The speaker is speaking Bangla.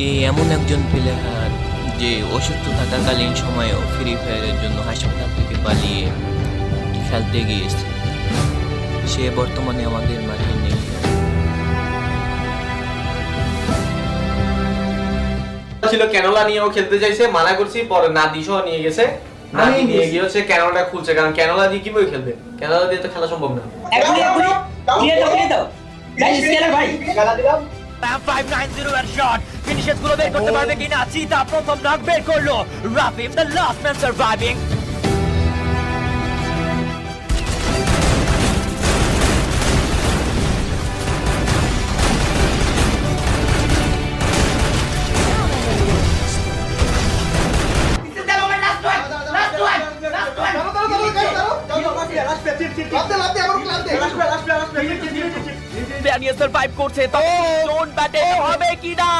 এমন একজন প্লেয়ার যে অসুস্থ থাকাকালীন সময়েও ফ্রি ফায়ারের জন্য হাসপাতাল থেকে পালিয়ে খেলতে গিয়েছে। সে বর্তমানে আমাদের মাঠে নেই। ছিল ক্যানোলা নিয়েও খেলতে চাইছে, মানা করছি, পরে নাদি সহ নিয়ে গেছে। নাদি নিয়ে গিয়ে হচ্ছে ক্যানোলাটা খুলছে, কারণ ক্যানোলা দিয়ে কিভাবে খেলবে, ক্যানোলা দিয়ে তো খেলা সম্ভব না। $590 এর শট ফিনিশেস গুলো বের করতে পারবে কিনা? চিতা প্রথম নক বের করলো। Rafim the last man surviving. Survive করছে, তবে জোন ব্যাটে হবে কিনা?